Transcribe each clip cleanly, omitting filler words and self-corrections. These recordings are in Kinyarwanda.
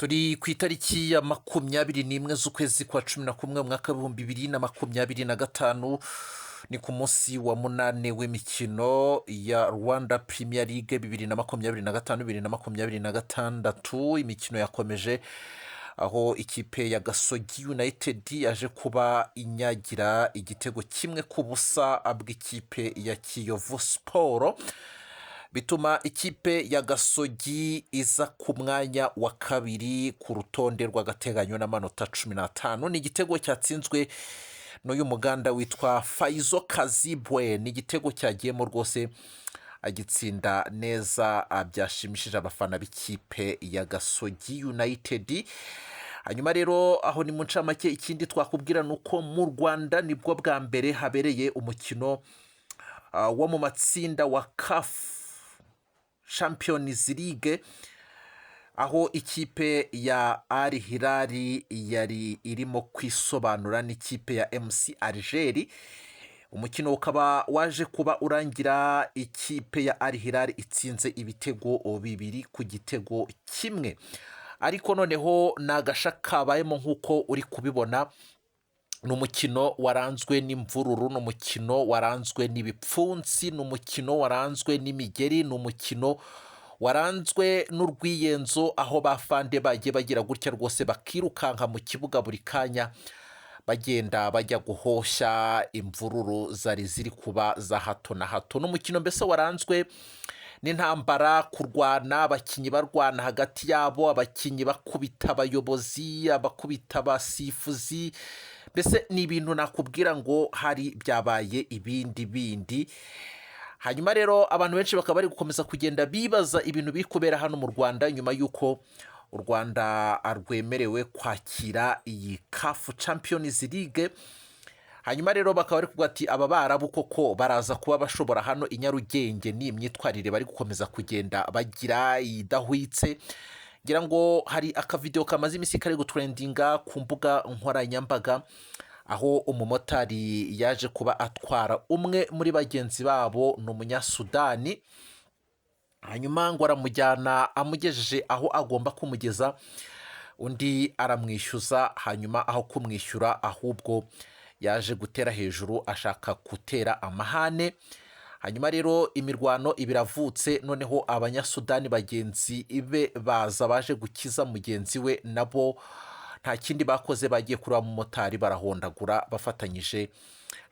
turi ku itariki ya 21 z'ukwezi kwa 11 umwaka w'ibihumbi 2025 ni ku munsi wa munane w'imikino ya Rwanda Premier League 2025-2026. Imikino yakomeje aho ikipe ya Gasogi United yaje kuba inyagira igitego kimwe ku busa bw'ikipe ya Kiyovu Sport, bituma ikipe ya Gasogi iza ku mwanya wa kabiri ku rutonde rw'agateganyo n'amanota 15. Ni igitego cyatsinzwe n'uyu muganda witwa Faizo Kazibwe. Ni igitego cyagiyemo rwose agitsinda neza, byashimishije abafana b'ikipe ya Gasogi United. Hanyuma rero aho ni mu ncamake, ikindi twakubwira nuko mu Rwanda nibwo bwa mbere habereye umukino wo mu matsinda wa CAF Champions League, aho ikipe ya Al-Hilal yari irimo kwisobanura n'ikipe ya Mc Alger. Umukino ukaba waje kuba urangira ikipe ya Al-Hilal itsinze ibitego 2 ku gitego kimwe, ariko noneho nagasha kabayemo nk'uko uri kubibona. Ni umukino waranzwe n'imvururu, ni umukino waranzwe n'ibipfunsi, ni umukino waranzwe n'imigeri, ni umukino waranzwe n'urwiyenzo, aho bafande bagiye bagira gutya rwose bakirukanka mu kibuga buri kanya bagenda bajya guhoshya imvururu zari ziri kuba za hato na hato. N'umukino mbese waranzwe n'intambara, kurwana, abakinnyi barwana hagati yabo, abakinnyi bakubita abayobozi, abakubita abasifuzi. Mbese ni ibintu nakubwira ngo hari byabaye ibindi bindi. Hanyuma rero abantu benshi bakaba bari gukomeza kugenda bibaza ibintu biri kubera hano mu Rwanda nyuma y'uko u Rwanda rwemerewe kwakira iyi CAF Champions League. Hanyuma rero bakaba bari kuvuga ati aba Barabu koko baraza kuba bashobora hano i Nyarugenge. Ni imyitwarire bari gukomeza kugenda bagira idahwitse. Ngira ngo hari akavideo kamaze iminsi kari gutrendinga ku mbuga nkoranyambaga, aho umumotari yaje kuba atwara umwe muri bagenzi babo, ni umunyasudani. Hanyuma ngo aramujyana, amugejeje aho agomba kumugeza, undi aramwishyuza. Hanyuma aho kumwishyura ahubwo yaje gutera hejuru, ashaka gutera amahane. Hanyuma rero imirwano ibiravutse, noneho abanyasudani bagenzi be baza baje gukiza mugenzi we, nabo nta kindi bakoze, bagiye kuri wa mumotari barahondagura bafatanyije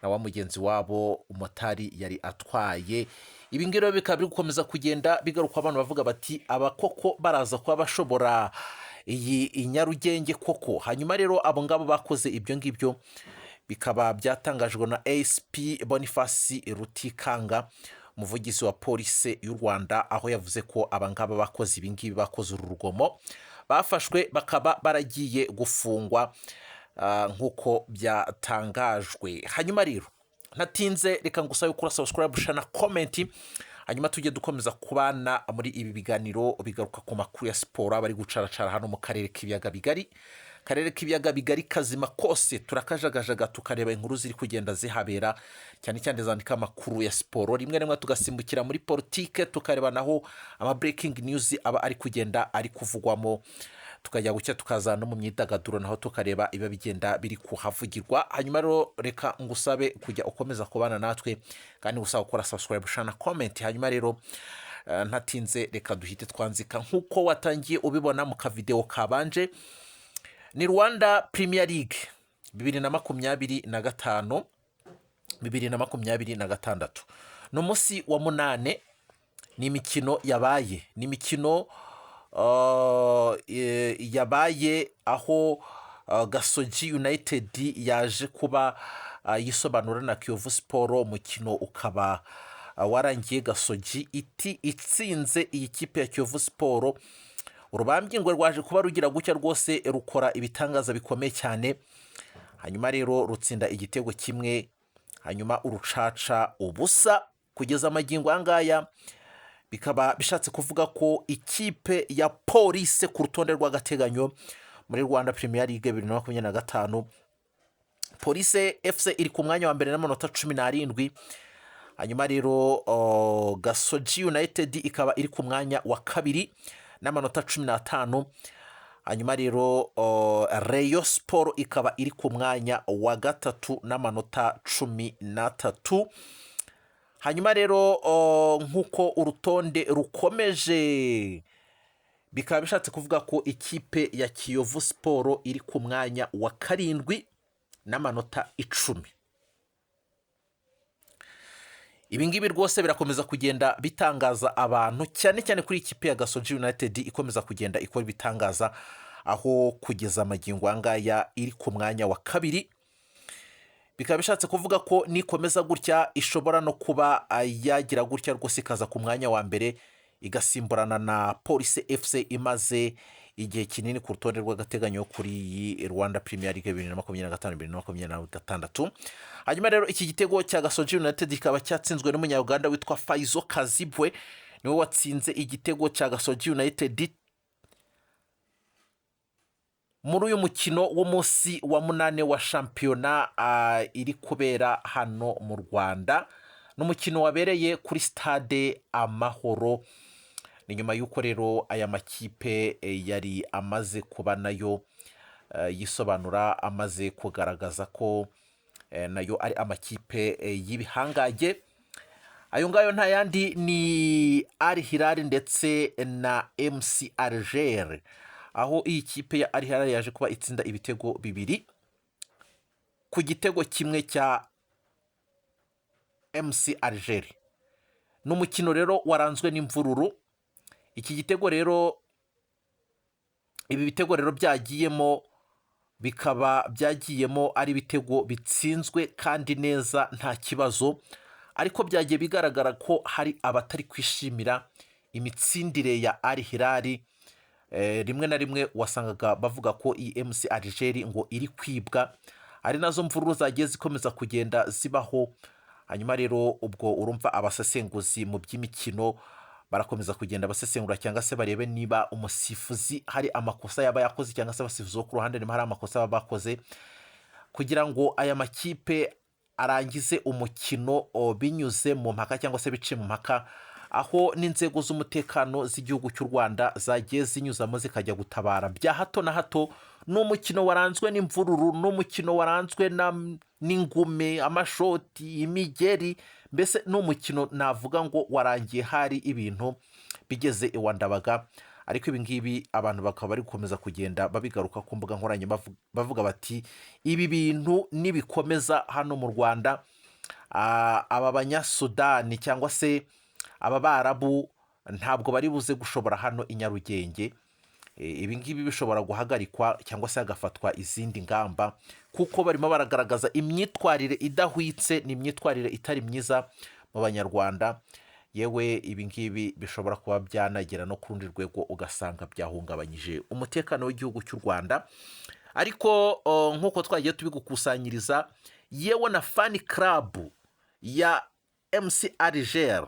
na wa mugenzi wabo umotari yari atwaye. Ibi ngibi rero bikaba biri gukomeza kugenda bigaruka, abantu bavuga bati aba koko baraza kuba bashobora iyi Nyarugenge koko. Hanyuma rero abo ngabo bakoze ibyo ngibyo bikaba byatangajwe na ASP Boniface Rutikanga, umuvugizi wa polisi y'u Rwanda, aho yavuze ko abangaba bakoze ibi ngibi, bakoze uru rugomo, bafashwe bakaba baragiye gufungwa nk'uko byatangajwe. Hanyuma rero ntatinze, reka ngusabe gukora subscribe, shana comment, hanyuma tujye dukomeza kubana muri ibi biganiro bigaruka ku makuru ya siporo abari gucaracara hano mu karere k'ibiyaga bigari. Karere k'ibiyaga bigari kazima kose turakajagajaga, tukareba inkuru ziri kugenda zihabera, cyane cyane zandika amakuru ya siporo. Rimwe rimwe tugasimbukira muri politike, tukareba naho ama breaking news aba ari kugenda ari kuvugwamo, tukajya gucya tukaza no mu myidagaduro naho tukareba iba bigenda biri kuhavugirwa. Hanyuma rero reka ngusabe kujya ukomeza kubana natwe, kandi gusaba gukora subscribe, shana comment. Hanyuma rero ntatinze reka duhite twanzika nk'uko watangiye ubibona mu kavideo kabanje. Ni Rwanda Premier League 2025-2026. Ni umunsi wa munane, ni imikino yabaye, ni imikino yabaye aho Gasogi United yaje kuba yisobanura na Kiyovu Sport. Umukino ukaba warangiye Gasogi itsinze iyi kipe ya Kiyovu Sport. Urubambye ngo rwaje kuba rugira gutya rwose rukora ibitangaza bikomeye cyane. Hanyuma rero rutsinda igitego kimwe, hanyuma urucaca ubusa. Kugeza amagingo angaya bikaba bishatse kuvuga ko ikipe ya polisi ku rutonde rw'agateganyo muri Rwanda Premier League 2025, Polisi FC iri ku mwanya wa mbere n'amanota 17. Hanyuma rero Gasogi United ikaba iri ku mwanya wa kabiri n'amanota 15. hanyuma rero Rayon Sport ikaba iri ku mwanya wa gatatu n'amanota 13. hanyuma rero nk'uko urutonde rukomeje bikaba bishatse kuvuga ko ikipe ya Kiyovu Sport iri ku mwanya wa karindwi n'amanota 10. ibi ngibi rwose birakomeza kugenda bitangaza abantu cyane cyane kuri ikipe ya Gasogi United ikomeza kugenda ikora ibitangaza, aho kugeza amagingo angaya iri ku mwanya wa kabiri. bikaba bishatse kuvuga ko nikomeza gutya ishobora no kuba yagira gutya rwose ikaza ku mwanya wa mbere, igasimburana na Police FC imaze igihe kinini ku rutonde rw'agateganyo kuri iyi Rwanda Premier League 2025-2026. hanyuma rero iki gitego cya Gasogi United kikaba cyatsinzwe n'umunyarwanda witwa Faizo Kazibwe, niwe watsinze igitego cya Gasogi United muri uyu mukino w'umunsi wa 8 wa shampiyona iri kubera hano mu Rwanda. n'umukino wabereye kuri stade Amahoro. ni nyuma y'uko rero aya makipe yari amaze kuba nayo yisobanura, amaze kugaragaza ko nayo ari amakipe y'ibihangage. ayo ngayo nta yandi ni Al-Hilal ndetse na Mc Alger, aho iyi kipe ya Al-Hilal yaje kuba itsinda ibitego bibiri ku gitego kimwe cya Mc Alger. n'umukino rero waranzwe n'imvururu. iki gitego rero, ibi bitego rero byagiyemo bikaba byagiyemo ari ibitego bitsinzwe kandi neza nta kibazo, ariko byagiye bigaragara ko hari abatari kwishimira imitsindire ya Al-Hilal. rimwe na rimwe wasangaga bavuga ko iyi Mc Alger ngo iri kwibwa, ari nazo mvururu zagiye zikomeza kugenda zibaho. hanyuma rero ubwo urumva abasesenguzi mu by'imikino barakomeza kugenda basesengura cyangwa se barebe niba umusifuzi hari amakosa yaba yakoze, cyangwa se abasifuzi bo ku ruhande niba hari amakosa baba bakoze, kugira ngo aya makipe arangize umukino binyuze mu mpaka cyangwa se bice mu mpaka, aho n'inzego z'umutekano z'igihugu cy'u Rwanda zagiye zinyuzamo zikajya gutabara bya hato na hato. n'umukino waranzwe n'imvururu, n'umukino waranzwe n'ingume, amashoti, imigeri, mbese n'umukino navuga ngo warangiye hari ibintu bigeze iwa ndabaga. ariko ibi ngibi abantu bakaba bari gukomeza kugenda babigaruka ku mbuga nkoranyambaga bavuga bati ibi bintu nibikomeza hano mu Rwanda, aba banyasudani cyangwa se aba barabu ntabwo bari buze gushobora hano i Nyarugenge. ibi ngibi bishobora guhagarikwa cyangwa se hagafatwa izindi ngamba, kuko barimo baragaragaza imyitwarire idahwitse, ni imyitwarire itari myiza mu banyarwanda. yewe ibi ngibi bishobora kuba byanagera no ku rundi rwego ugasanga byahungabanyije umutekano w'igihugu cy'u Rwanda. ariko nk'uko twagiye tubigukusanyiriza, yewe na fan club ya Mc Alger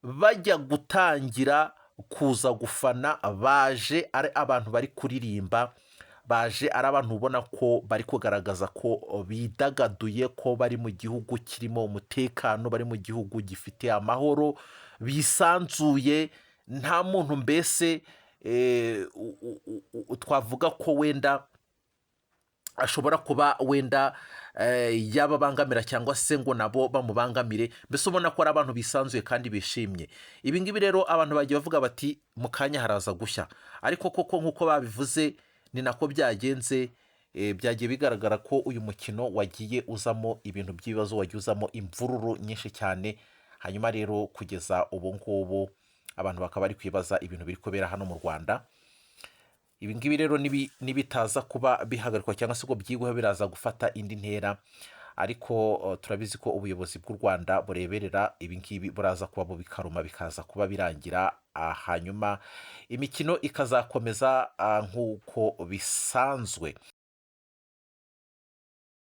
bajya gutangira kuza gufana, baje ari abantu bari kuririmba, baje ari abantu ubona ko bari kugaragaza ko bidagaduye, ko bari mu gihugu kirimo umutekano, bari mu gihugu gifite amahoro, bisanzuye, nta muntu mbese twavuga ko wenda ashobora kuba wenda yababangamira cyangwa se ngo nabo bamubangamire, mbese ubona ko ari abantu bisanzuye kandi bishimye. ibi ngibi rero abantu bagiye bavuga bati mu kanya haraza gushya, ariko koko nk'uko babivuze ni nako byagenze. byagiye bigaragara ko uyu mukino wagiye uzamo ibintu by'ibibazo, wagiye uzamo imvururu nyinshi cyane. hanyuma rero kugeza ubu ngubu abantu bakaba bari kwibaza ibintu biri kubera hano mu Rwanda. ibi ngibi rero nibitaza kuba bihagarikwa cyangwa se ngo byigweho biraza gufata indi ntera, ariko turabizi ko ubuyobozi bw'u Rwanda bureberera ibi ngibi buraza kuba bubikaruma bikaza kuba birangira, hanyuma imikino ikazakomeza nk'uko bisanzwe.